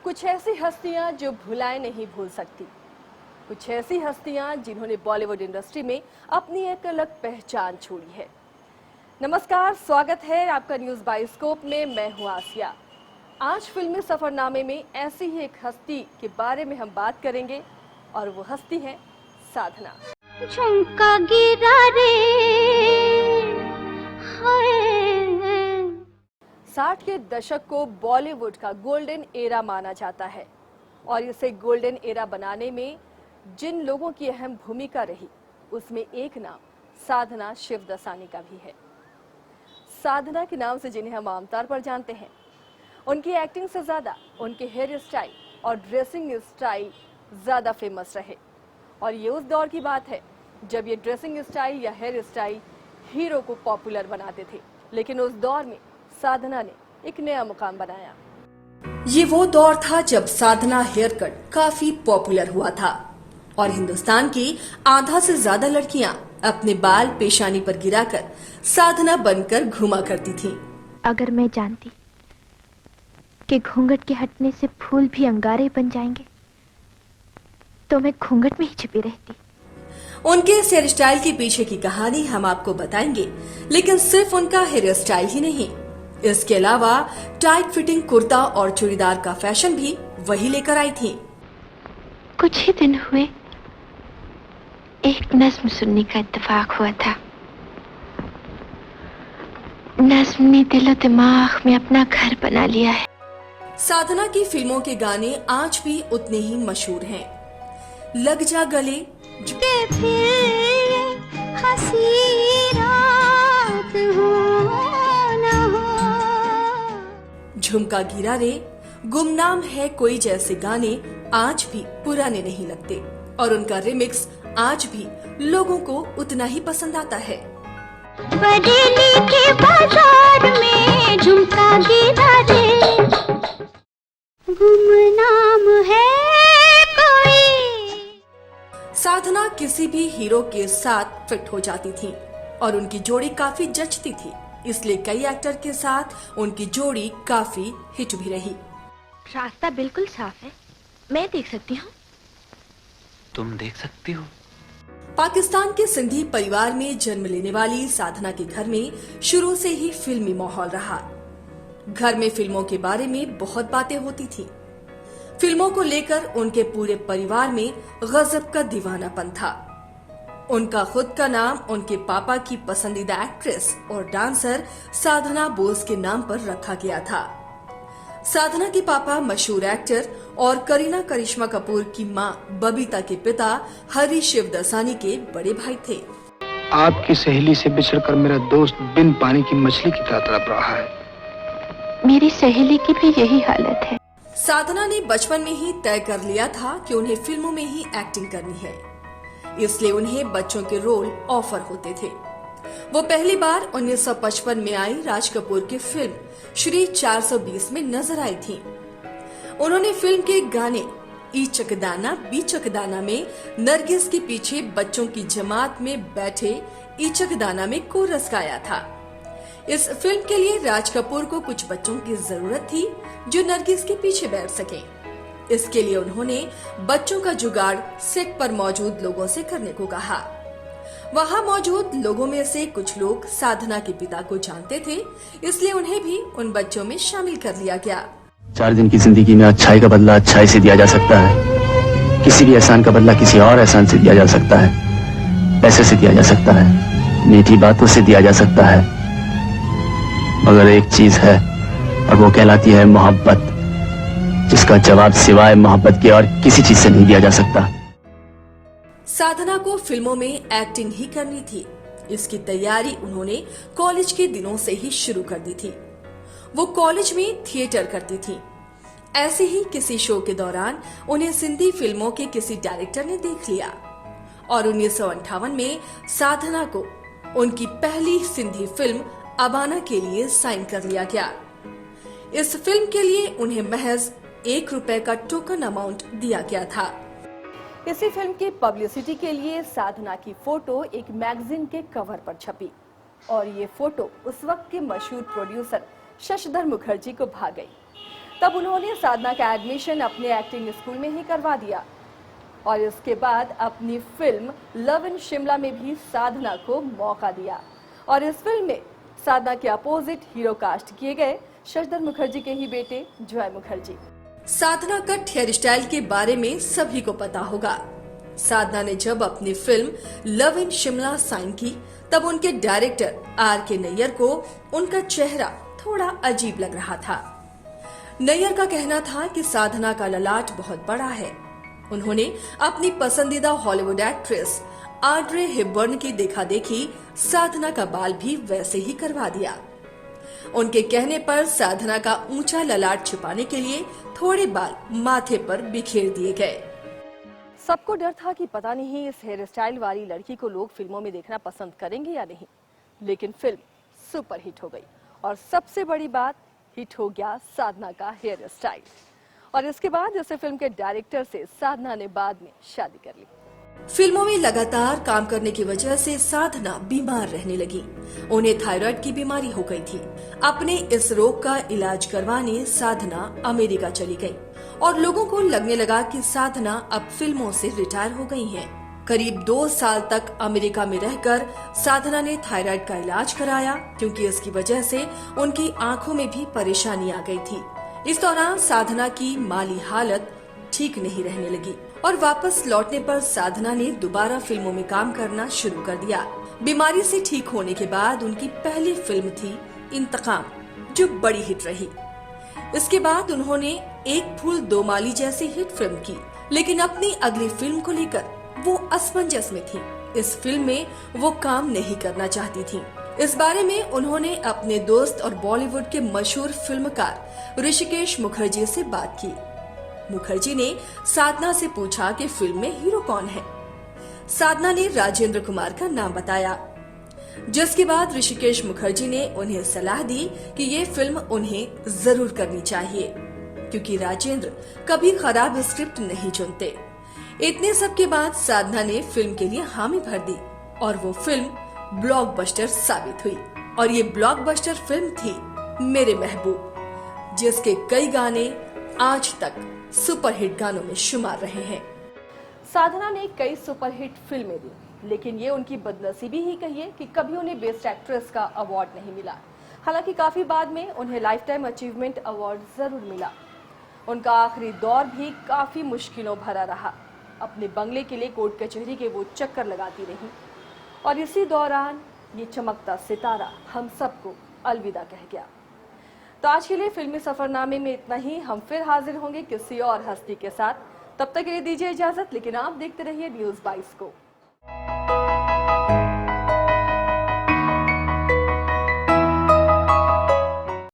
कुछ ऐसी हस्तियां जो भुलाए नहीं भूल सकती, कुछ ऐसी हस्तियां जिन्होंने बॉलीवुड इंडस्ट्री में अपनी एक अलग पहचान छोड़ी है। नमस्कार, स्वागत है आपका न्यूज बाइस्कोप में। मैं हूं आसिया। आज फिल्मी सफरनामे में ऐसी ही एक हस्ती के बारे में हम बात करेंगे और वो हस्ती है साधना। झुमका गिरा रे हाय। 60 के दशक को बॉलीवुड का गोल्डन एरा माना जाता है और इसे गोल्डन एरा बनाने में जिन लोगों की अहम भूमिका रही उसमें एक नाम साधना शिवदसानी का भी है। साधना के नाम से जिन्हें हम आमतौर पर जानते हैं, उनकी एक्टिंग से ज्यादा उनके हेयर स्टाइल और ड्रेसिंग स्टाइल ज्यादा फेमस रहे और ये उस दौर की बात है जब ये ड्रेसिंग स्टाइल या हेयर स्टाइल हीरो को पॉपुलर बनाते थे। लेकिन उस दौर में साधना ने एक नया मुकाम बनाया। ये वो दौर था जब साधना हेयर कट काफी पॉपुलर हुआ था और हिंदुस्तान की आधा से ज्यादा लड़कियां अपने बाल पेशानी पर गिराकर साधना बनकर घूमा करती थीं। अगर मैं जानती कि घूंघट के हटने से फूल भी अंगारे बन जाएंगे तो मैं घूंघट में ही छिपी रहती। उनके इस हेयर स्टाइल के पीछे की कहानी हम आपको बताएंगे, लेकिन सिर्फ उनका हेयर स्टाइल ही नहीं, इसके अलावा टाइट फिटिंग कुर्ता और चूड़ीदार का फैशन भी वही लेकर आई थी। कुछ ही दिन हुए एक नज्म सुनने का इत्तेफाक हुआ था। नज्म ने दिलो दिमाग में अपना घर बना लिया है। साधना की फिल्मों के गाने आज भी उतने ही मशहूर हैं। लग जा गले, के फिर हंसी रात हो न हो, झुमका गिरा रे, गुमनाम है कोई जैसे गाने आज भी पुराने नहीं लगते और उनका रिमिक्स आज भी लोगों को उतना ही पसंद आता है। बरेली के बाजार में झुमका गिरा रे, गुमनाम है कोई। साधना किसी भी हीरो के साथ फिट हो जाती थी और उनकी जोड़ी काफी जचती थी, इसलिए कई एक्टर के साथ उनकी जोड़ी काफी हिट भी रही। रास्ता बिल्कुल साफ है, मैं देख सकती हूँ। तुम देख सकती हो। पाकिस्तान के सिंधी परिवार में जन्म लेने वाली साधना के घर में शुरू से ही फिल्मी माहौल रहा। घर में फिल्मों के बारे में बहुत बातें होती थी। फिल्मों को लेकर उनके पूरे परिवार में गजब का दीवानापन था। उनका खुद का नाम उनके पापा की पसंदीदा एक्ट्रेस और डांसर साधना बोस के नाम पर रखा गया था। साधना के पापा मशहूर एक्टर और करीना करिश्मा कपूर की मां बबीता के पिता हरी शिवदसानी के बड़े भाई थे। आपकी सहेली से बिछड़कर मेरा दोस्त बिन पानी की मछली की तरह तड़प रहा है। मेरी सहेली की भी यही हालत है। साधना ने बचपन में ही तय कर लिया था कि उन्हें फिल्मों में ही एक्टिंग करनी है, इसलिए उन्हें बच्चों के रोल ऑफर होते थे। वो पहली बार 1955 में आई राज कपूर की फिल्म श्री 420 में नजर आई थी। उन्होंने फिल्म के गाने ई चकदाना बी चकदाना में नरगिस के पीछे बच्चों की जमात में बैठे ई चकदाना में कोरस गाया था। इस फिल्म के लिए राज कपूर को कुछ बच्चों की जरूरत थी जो नरगिस के पीछे बैठ सके। इसके लिए उन्होंने बच्चों का जुगाड़ सेट पर मौजूद लोगों से करने को कहा। वहां मौजूद लोगों में से कुछ लोग साधना के पिता को जानते थे, इसलिए उन्हें भी उन बच्चों में शामिल कर लिया गया। 4 दिन की जिंदगी में अच्छाई का बदला अच्छाई से दिया जा सकता है। किसी भी एहसान का बदला किसी और एहसान से दिया जा सकता है। पैसे से दिया जा सकता है, मीठी बातों से दिया जा सकता है, मगर एक चीज है और वो कहलाती है मोहब्बत, जिसका जवाब सिवाय मोहब्बत के और किसी चीज से नहीं दिया जा सकता। साधना को फिल्मों में एक्टिंग ही करनी थी। इसकी तैयारी उन्होंने कॉलेज के दिनों से ही शुरू कर दी थी। वो कॉलेज में थिएटर करती थी। ऐसे ही किसी शो के दौरान उन्हें सिंधी फिल्मों के किसी डायरेक्टर ने देख लिया और 1958 में साधना को उनकी पहली सिंधी फिल्म अबाना के लिए साइन कर लिया गया। इस फिल्म के लिए उन्हें महज ₹1 का टोकन अमाउंट दिया गया था। इसी फिल्म की पब्लिसिटी के लिए साधना की फोटो एक मैगजीन के कवर पर छपी और ये फोटो उस वक्त के मशहूर प्रोड्यूसर शशिधर मुखर्जी को भा गई। तब उन्होंने साधना का एडमिशन अपने एक्टिंग स्कूल में ही करवा दिया और इसके बाद अपनी फिल्म लव इन शिमला में भी साधना को मौका दिया और इस फिल्म में साधना के अपोजिट हीरो कास्ट किए गए शशधर मुखर्जी के ही बेटे जॉय मुखर्जी। साधना कट हेयर स्टाइल के बारे में सभी को पता होगा। साधना ने जब अपनी film love in Shimla sign की तब उनके डायरेक्टर R.K. नैयर को उनका चेहरा थोड़ा अजीब लग रहा था। नैयर का कहना था कि साधना का ललाट बहुत बड़ा है। उन्होंने अपनी पसंदीदा हॉलीवुड एक्ट्रेस ऑड्रे हेपबर्न की देखा देखी साधना का बाल भी वैसे ही करवा दिया। उनके कहने पर साधना का ऊंचा ललाट छुपाने के लिए थोड़े बाल माथे पर बिखेर दिए गए। सबको डर था कि पता नहीं इस हेयर स्टाइल वाली लड़की को लोग फिल्मों में देखना पसंद करेंगे या नहीं, लेकिन फिल्म सुपर हिट हो गई और सबसे बड़ी बात, हिट हो गया साधना का हेयर स्टाइल। और इसके बाद इस फिल्म के डायरेक्टर से साधना ने बाद में शादी कर ली। फिल्मों में लगातार काम करने की वजह से साधना बीमार रहने लगी। उन्हें थायराइड की बीमारी हो गई थी। अपने इस रोग का इलाज करवाने साधना अमेरिका चली गई और लोगों को लगने लगा कि साधना अब फिल्मों से रिटायर हो गई हैं। करीब 2 साल तक अमेरिका में रहकर साधना ने थायराइड का इलाज कराया क्योंकि इसकी वजह से उनकी आंखों में भी परेशानी आ गई थी। इस दौरान साधना की माली हालत ठीक नहीं रहने लगी और वापस लौटने पर साधना ने दोबारा फिल्मों में काम करना शुरू कर दिया। बीमारी से ठीक होने के बाद उनकी पहली फिल्म थी इंतकाम, जो बड़ी हिट रही। इसके बाद उन्होंने एक फूल दो माली जैसी हिट फिल्म की, लेकिन अपनी अगली फिल्म को लेकर वो असमंजस में थी। इस फिल्म में वो काम नहीं करना चाहती थी। इस बारे में उन्होंने अपने दोस्त और बॉलीवुड के मशहूर फिल्मकार ऋषिकेश मुखर्जी से बात की। मुखर्जी ने साधना से पूछा कि फिल्म में हीरो कौन है। साधना ने राजेंद्र कुमार का नाम बताया, जिसके बाद ऋषिकेश मुखर्जी ने उन्हें सलाह दी कि ये फिल्म उन्हें जरूर करनी चाहिए क्योंकि राजेंद्र कभी खराब स्क्रिप्ट नहीं चुनते। इतने सब के बाद साधना ने फिल्म के लिए हामी भर दी और वो फिल्म ब्लॉकबस्टर साबित हुई। और ये ब्लॉकबस्टर फिल्म थी मेरे महबूब, जिसके कई गाने आज तक सुपरहिट गानों में शुमार रहे हैं। साधना ने कई सुपरहिट फिल्में दी, लेकिन ये उनकी बदनसीबी ही कहिए कि कभी उन्हें बेस्ट एक्ट्रेस का अवार्ड नहीं मिला। हालांकि काफी बाद में उन्हें लाइफ टाइम अचीवमेंट अवार्ड जरूर मिला। उनका आखिरी दौर भी काफी मुश्किलों भरा रहा। अपने बंगले के लिए कोर्ट कचहरी के वो चक्कर लगाती रही और इसी दौरान ये चमकता सितारा हम सबको अलविदा कह गया। तो आज के लिए फिल्मी सफरनामे में इतना ही। हम फिर हाजिर होंगे किसी और हस्ती के साथ। तब तक के लिए दीजिए इजाजत, लेकिन आप देखते रहिए न्यूज़ 22 को।